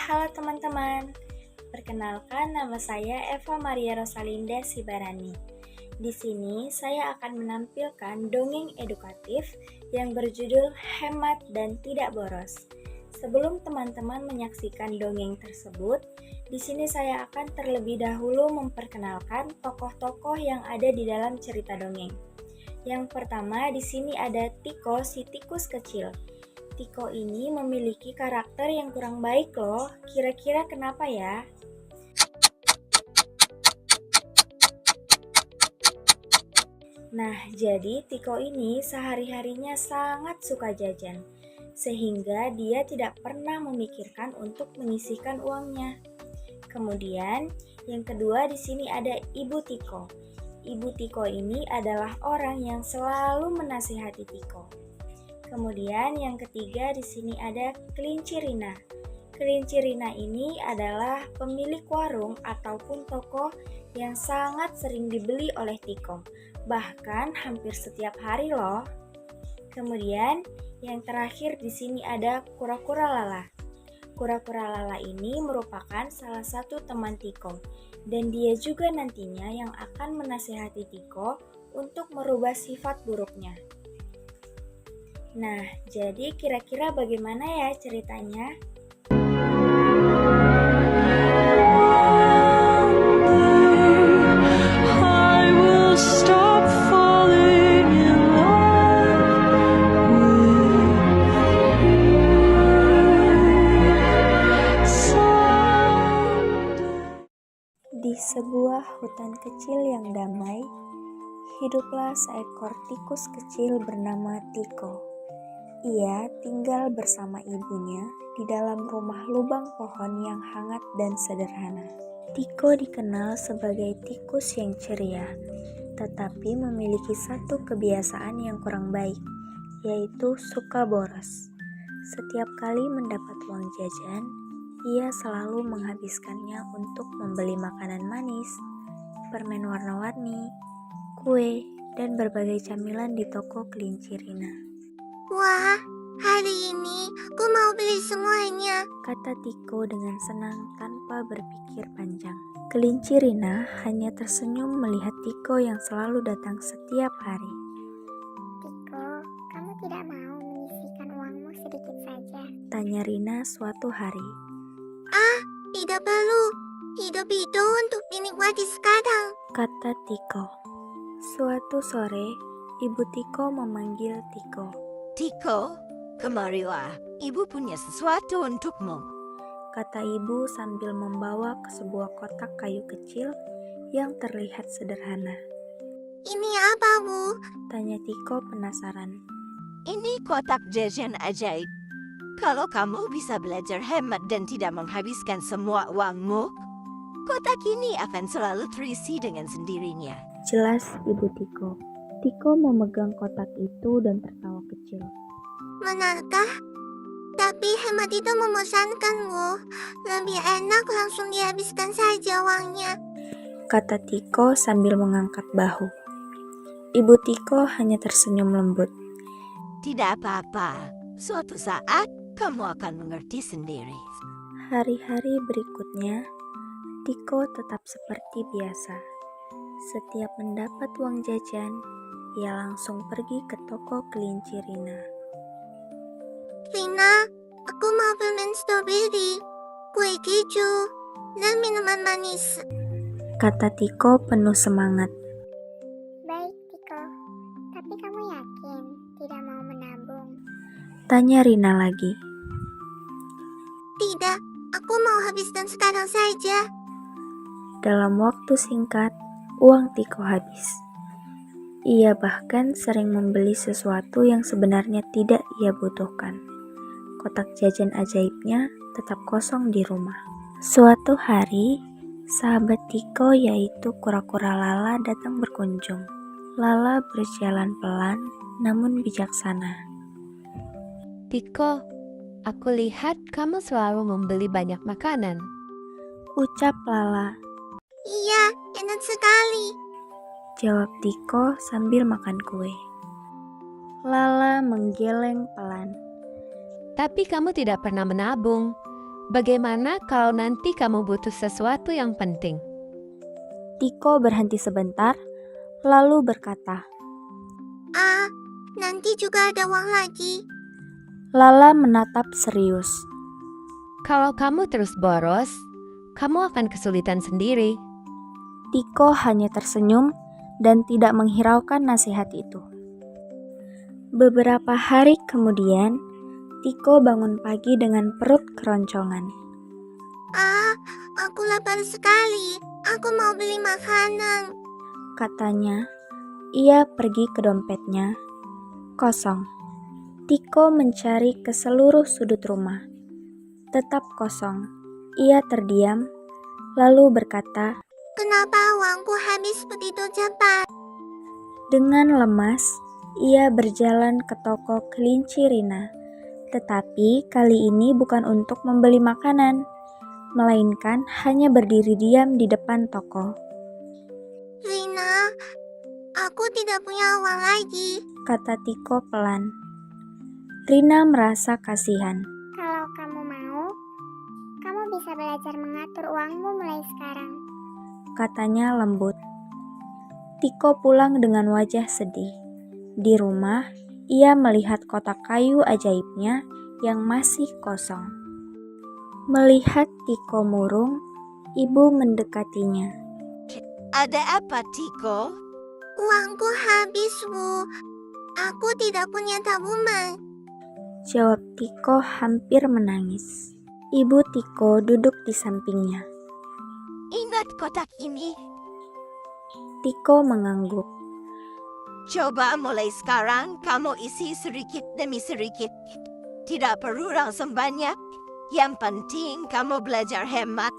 Halo teman-teman, perkenalkan nama saya Eva Maria Rosalinda Sibarani. Di sini saya akan menampilkan dongeng edukatif yang berjudul Hemat dan Tidak Boros. Sebelum teman-teman menyaksikan dongeng tersebut, di sini saya akan terlebih dahulu memperkenalkan tokoh-tokoh yang ada di dalam cerita dongeng. Yang pertama di sini ada Tiko, si tikus kecil. Tiko ini memiliki karakter yang kurang baik loh. Kira-kira kenapa ya? Nah, jadi Tiko ini sehari-harinya sangat suka jajan, sehingga dia tidak pernah memikirkan untuk menyisihkan uangnya. Kemudian, yang kedua di sini ada Ibu Tiko. Ibu Tiko ini adalah orang yang selalu menasihati Tiko. Kemudian yang ketiga di sini ada Kelinci Rina. Kelinci Rina ini adalah pemilik warung ataupun toko yang sangat sering dibeli oleh Tiko. Bahkan hampir setiap hari loh. Kemudian yang terakhir di sini ada Kura-Kura Lala. Kura-Kura Lala ini merupakan salah satu teman Tiko dan dia juga nantinya yang akan menasihati Tiko untuk merubah sifat buruknya. Nah, jadi kira-kira bagaimana ya ceritanya? Di sebuah hutan kecil yang damai, hiduplah seekor tikus kecil bernama Tiko. Ia tinggal bersama ibunya di dalam rumah lubang pohon yang hangat dan sederhana. Tiko dikenal sebagai tikus yang ceria, tetapi memiliki satu kebiasaan yang kurang baik, yaitu suka boros. Setiap kali mendapat uang jajan, ia selalu menghabiskannya untuk membeli makanan manis, permen warna-warni, kue, dan berbagai camilan di toko Kelinci Rina. Wah, hari ini aku mau beli semuanya, kata Tiko dengan senang tanpa berpikir panjang. Kelinci Rina hanya tersenyum melihat Tiko yang selalu datang setiap hari. Tiko, kamu tidak mau menyisihkan uangmu sedikit saja? Tanya Rina suatu hari. Tidak perlu, hidup itu untuk dinikmati sekarang, kata Tiko. Suatu sore, Ibu Tiko memanggil Tiko. Tiko, kemarilah, ibu punya sesuatu untukmu, kata ibu sambil membawa ke sebuah kotak kayu kecil yang terlihat sederhana. Ini apa, Bu? Tanya Tiko penasaran. Ini kotak jajan ajaib. Kalau kamu bisa belajar hemat dan tidak menghabiskan semua uangmu, kotak ini akan selalu terisi dengan sendirinya. Jelas Ibu Tiko. Tiko memegang kotak itu dan tertawa kecil. Benarkah? Tapi hemat itu membosankan, Bu. Lebih enak langsung dihabiskan saja uangnya, kata Tiko sambil mengangkat bahu. Ibu Tiko hanya tersenyum lembut. Tidak apa-apa, suatu saat kamu akan mengerti sendiri. Hari-hari berikutnya, Tiko tetap seperti biasa. Setiap mendapat uang jajan, ia langsung pergi ke toko Kelinci Rina. Rina, aku mau permen stroberi, kue keju, dan minuman manis, kata Tiko penuh semangat. Baik, Tiko. Tapi kamu yakin tidak mau menabung? Tanya Rina lagi. Tidak, aku mau habiskan sekarang saja. Dalam waktu singkat, uang Tiko habis. Ia bahkan sering membeli sesuatu yang sebenarnya tidak ia butuhkan. Kotak jajan ajaibnya tetap kosong di rumah. Suatu hari, sahabat Tiko yaitu Kura-Kura Lala datang berkunjung. Lala berjalan pelan namun bijaksana. Tiko, aku lihat kamu selalu membeli banyak makanan. Ucap Lala. Iya, enak sekali. Jawab Tiko sambil makan kue. Lala menggeleng pelan. Tapi kamu tidak pernah menabung. Bagaimana kalau nanti kamu butuh sesuatu yang penting? Tiko berhenti sebentar, lalu berkata. Nanti juga ada uang lagi. Lala menatap serius. Kalau kamu terus boros, kamu akan kesulitan sendiri. Tiko hanya tersenyum dan tidak menghiraukan nasihat itu. Beberapa hari kemudian, Tiko bangun pagi dengan perut keroncongan. Aku lapar sekali. Aku mau beli makanan. Katanya, ia pergi ke dompetnya. Kosong. Tiko mencari ke seluruh sudut rumah. Tetap kosong. Ia terdiam, lalu berkata, Kenapa uangku habis begitu cepat? dengan lemas, ia berjalan ke toko kelinci Rina. Tetapi kali ini bukan untuk membeli makanan, melainkan hanya berdiri diam di depan toko. Rina, aku tidak punya uang lagi. Kata Tiko pelan. Rina merasa kasihan. Kalau kamu mau, kamu bisa belajar mengatur uangmu mulai sekarang. Katanya lembut. Tiko pulang dengan wajah sedih. Di rumah, ia melihat kotak kayu ajaibnya yang masih kosong. Melihat Tiko murung, ibu mendekatinya. Ada apa, Tiko? Uangku habis, Bu. Aku tidak punya tabungan. Jawab Tiko hampir menangis. Ibu Tiko duduk di sampingnya. Ingat kotak ini. Tiko mengangguk. Coba mulai sekarang kamu isi sedikit demi sedikit. Tidak perlu langsung banyak. Yang penting kamu belajar hemat.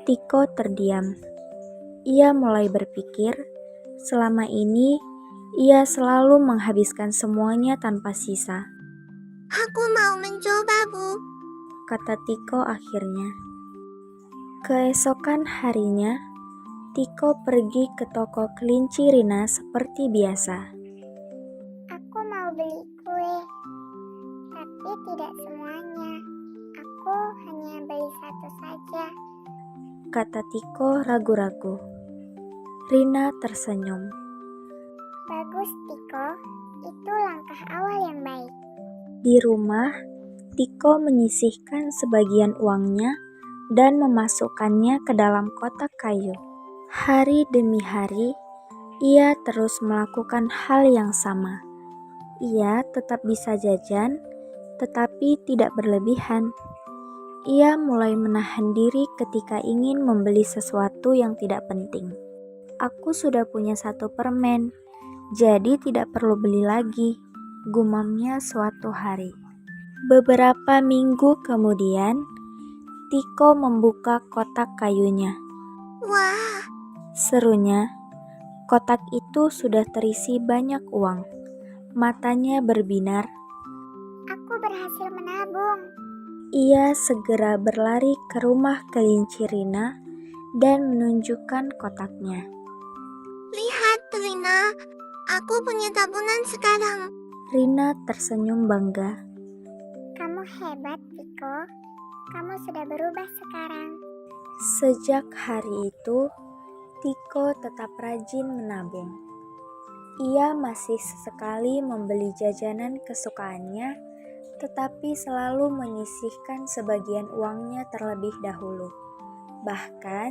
Tiko terdiam. Ia mulai berpikir, selama ini ia selalu menghabiskan semuanya tanpa sisa. Aku mau mencoba, Bu. Kata Tiko akhirnya. Keesokan harinya, Tiko pergi ke toko kelinci Rina seperti biasa. Aku mau beli kue, tapi tidak semuanya. Aku hanya beli satu saja. Kata Tiko ragu-ragu. Rina tersenyum. Bagus, Tiko. Itu langkah awal yang baik. Di rumah, Tiko menyisihkan sebagian uangnya dan memasukkannya ke dalam kotak kayu. Hari demi hari, ia terus melakukan hal yang sama. Ia tetap bisa jajan, tetapi tidak berlebihan. Ia mulai menahan diri ketika ingin membeli sesuatu yang tidak penting. Aku sudah punya 1 permen, jadi tidak perlu beli lagi, gumamnya suatu hari. Beberapa minggu kemudian, Tiko membuka kotak kayunya. Wah, Serunya, kotak itu sudah terisi banyak uang. Matanya berbinar. Aku berhasil menabung. Ia segera berlari ke rumah kelinci Rina dan menunjukkan kotaknya. lihat, Rina. Aku punya tabungan sekarang. Rina tersenyum bangga. Kamu hebat, Tiko. Kamu sudah berubah sekarang. Sejak hari itu, Tiko tetap rajin menabung. Ia masih sesekali membeli jajanan kesukaannya, tetapi selalu menyisihkan sebagian uangnya terlebih dahulu. Bahkan,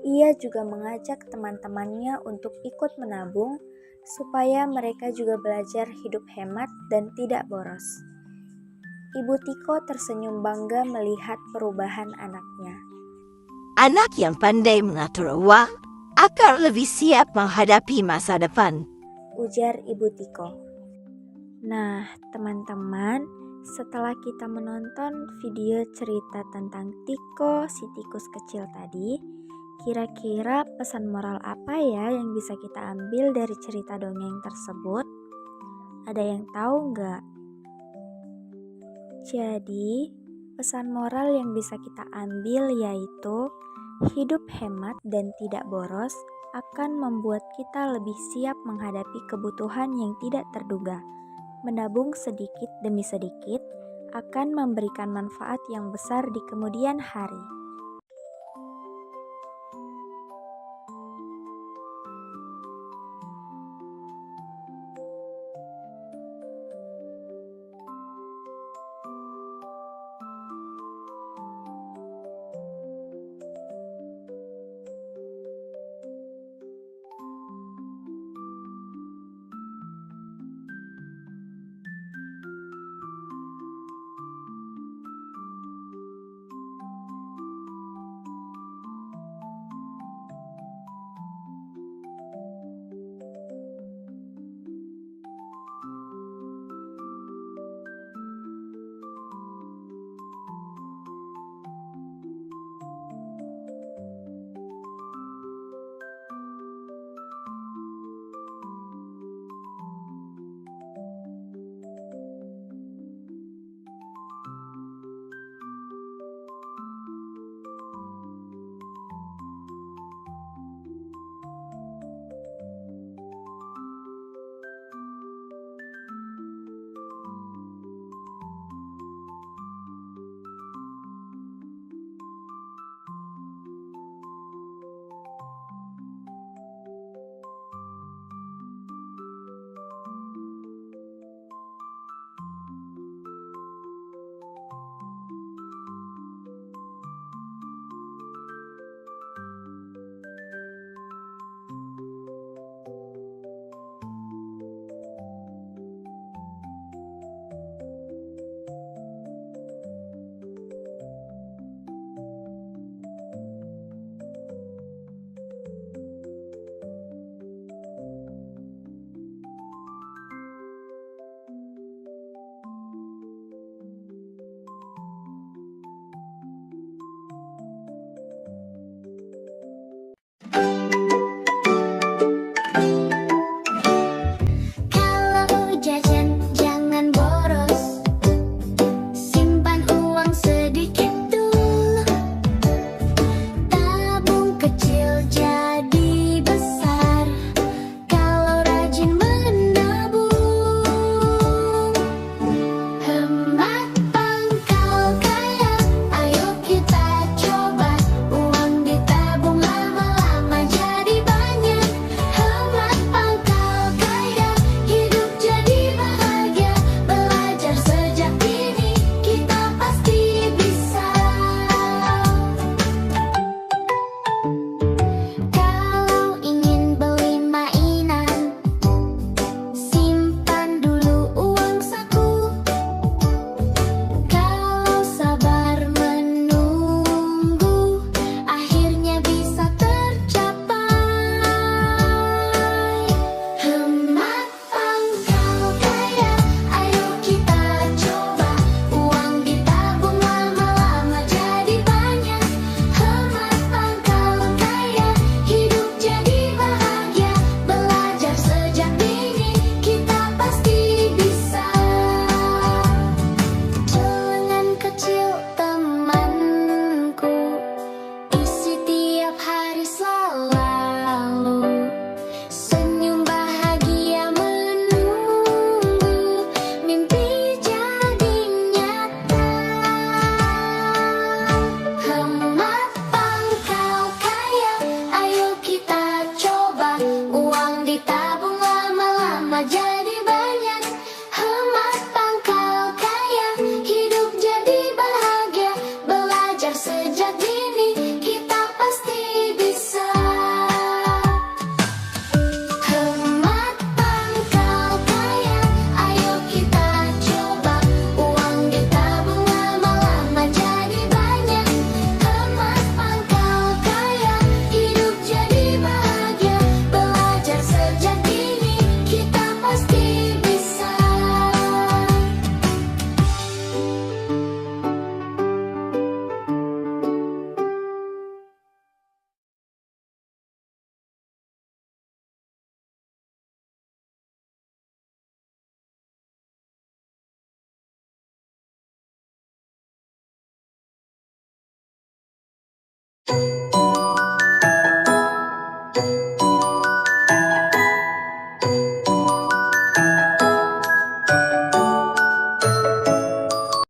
ia juga mengajak teman-temannya untuk ikut menabung, supaya mereka juga belajar hidup hemat dan tidak boros. Ibu Tiko tersenyum bangga melihat perubahan anaknya. Anak yang pandai mengatur uang akan lebih siap menghadapi masa depan. Ujar Ibu Tiko. Nah, teman-teman, setelah kita menonton video cerita tentang Tiko, si tikus kecil tadi, kira-kira pesan moral apa ya yang bisa kita ambil dari cerita dongeng tersebut? Ada yang tahu nggak? Jadi, pesan moral yang bisa kita ambil yaitu hidup hemat dan tidak boros akan membuat kita lebih siap menghadapi kebutuhan yang tidak terduga. Menabung sedikit demi sedikit akan memberikan manfaat yang besar di kemudian hari.